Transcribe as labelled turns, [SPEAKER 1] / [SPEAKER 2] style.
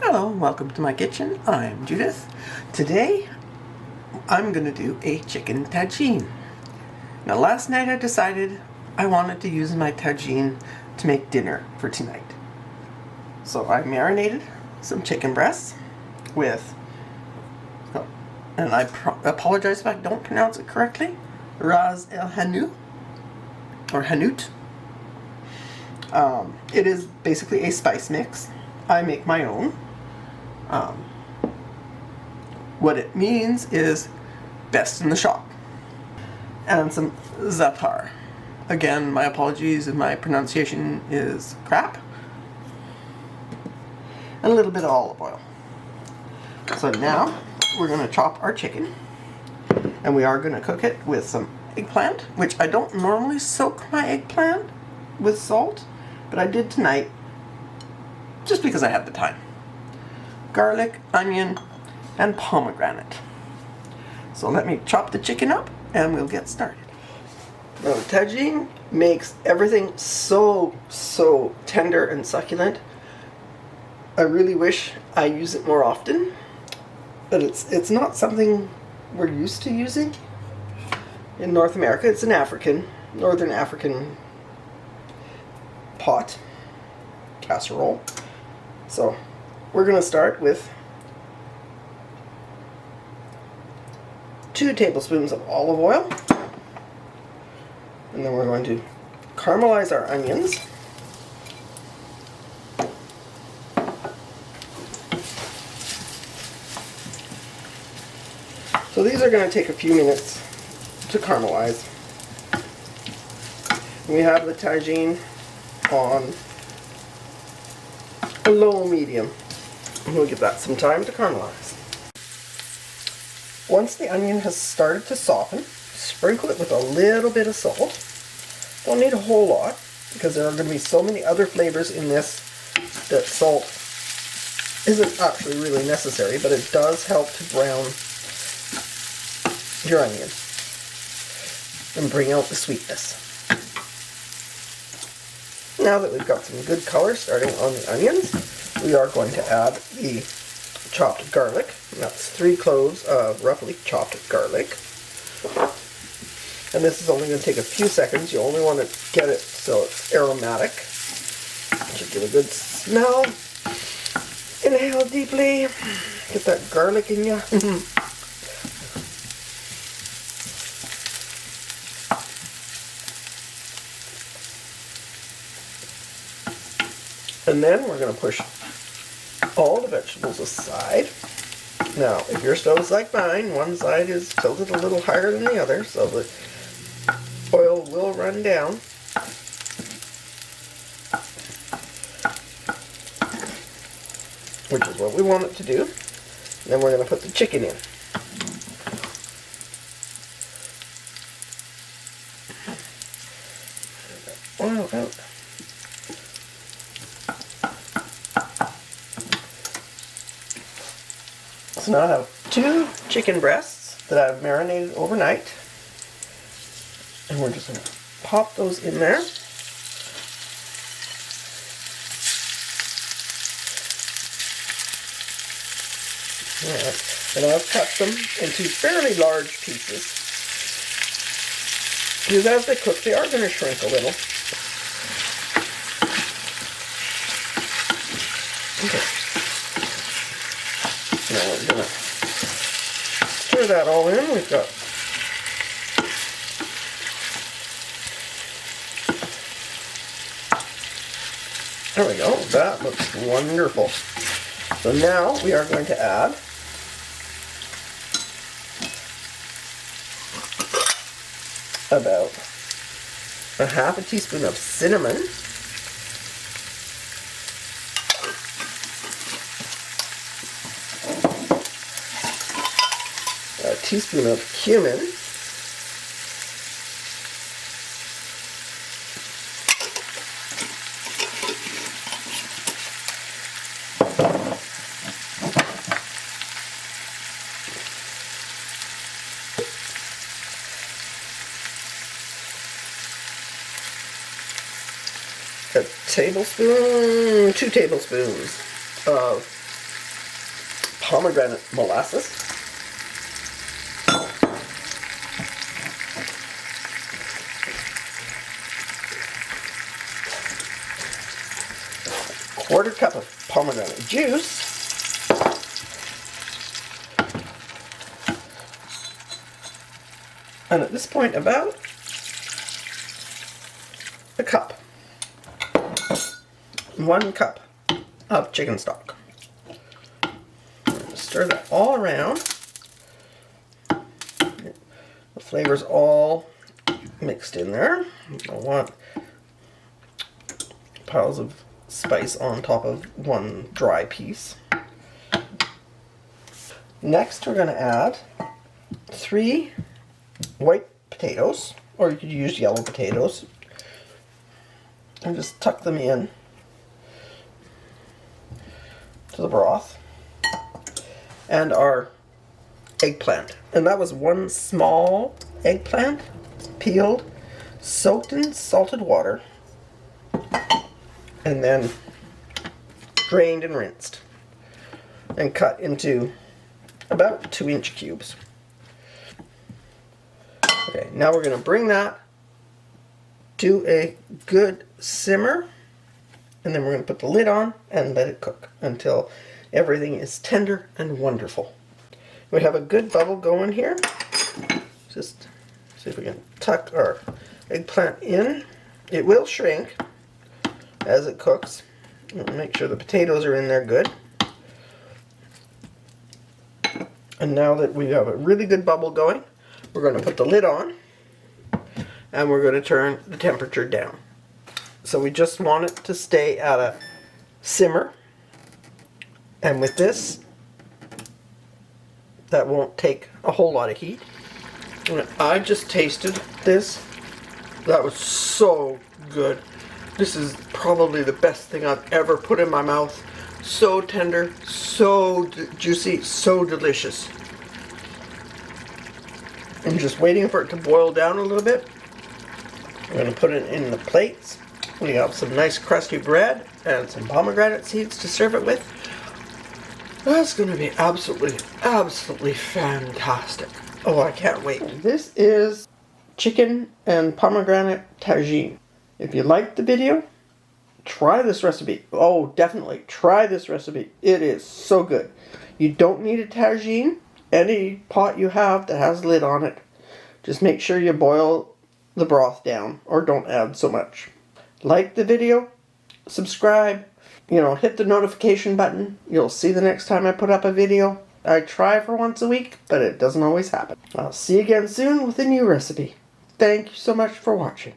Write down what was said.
[SPEAKER 1] Hello, welcome to my kitchen. I'm Judith. Today I'm going to do a chicken tajine. Now last night I decided I wanted to use my tajine to make dinner for tonight. So I marinated some chicken breasts with, and I apologize if I don't pronounce it correctly, ras el hanout, or hanout. It is basically a spice mix. I make my own. What it means is best in the shop. And some za'atar. Again, my apologies if my pronunciation is crap. And a little bit of olive oil. So now we're going to chop our chicken. And we are going to cook it with some eggplant, which I don't normally soak my eggplant with salt, but I did tonight just because I had the time. Garlic, onion, and pomegranate. So let me chop the chicken up and we'll get started. Now the tajine makes everything so tender and succulent. I really wish I use it more often, but it's not something we're used to using in North America. It's an Northern African pot, casserole. So we're going to start with 2 tablespoons of olive oil, and then we're going to caramelize our onions. So these are going to take a few minutes to caramelize. We have the tajine on a low medium. We'll give that some time to caramelize. Once the onion has started to soften, sprinkle it with a little bit of salt. Don't need a whole lot because there are going to be so many other flavors in this that salt isn't actually really necessary, but it does help to brown your onion and bring out the sweetness. Now that we've got some good color starting on the onions, we are going to add the chopped garlic. That's 3 cloves of roughly chopped garlic. And this is only going to take a few seconds. You only want to get it so it's aromatic. It should give a good smell. Inhale deeply. Get that garlic in you. And then we're going to push all the vegetables aside. Now, if your stove's like mine, one side is tilted a little higher than the other, so the oil will run down. Which is what we want it to do. And then we're going to put the chicken in. Oil out. So now I have 2 chicken breasts that I've marinated overnight. And we're just going to pop those in there. Alright, and I've cut them into fairly large pieces. Because as they cook, they are going to shrink a little. Okay. Now we're going to stir that all in. We've got there we go. That looks wonderful. So now we are going to add about a half a teaspoon of cinnamon, a teaspoon of cumin, a tablespoon, 2 tablespoons of pomegranate molasses. Quarter cup of pomegranate juice. And at this point, about a cup. 1 cup of chicken stock. Stir that all around. The flavor's all mixed in there. You don't want piles of spice on top of one dry piece. Next, we're going to add 3 white potatoes, or you could use yellow potatoes, and just tuck them in to the broth. And our eggplant, and that was 1 small eggplant, peeled, soaked in salted water, and then drained and rinsed and cut into about 2-inch cubes. Okay, now we're going to bring that to a good simmer, and then we're going to put the lid on and let it cook until everything is tender and wonderful. We have a good bubble going here. Just see if we can tuck our eggplant in. It will shrink as it cooks. Make sure the potatoes are in there good. And now that we have a really good bubble going, we're going to put the lid on and we're going to turn the temperature down. So we just want it to stay at a simmer. And with this, that won't take a whole lot of heat. And I just tasted this. That was so good. This is probably the best thing I've ever put in my mouth. So tender, so juicy, so delicious. I'm just waiting for it to boil down a little bit. I'm going to put it in the plates. We have some nice crusty bread and some pomegranate seeds to serve it with. That's going to be absolutely, absolutely fantastic. Oh, I can't wait. This is chicken and pomegranate tagine. If you liked the video, try this recipe. Oh, definitely try this recipe. It is so good. You don't need a tagine. Any pot you have that has a lid on it, just make sure you boil the broth down or don't add so much. Like the video, subscribe, hit the notification button. You'll see the next time I put up a video. I try for once a week, but it doesn't always happen. I'll see you again soon with a new recipe. Thank you so much for watching.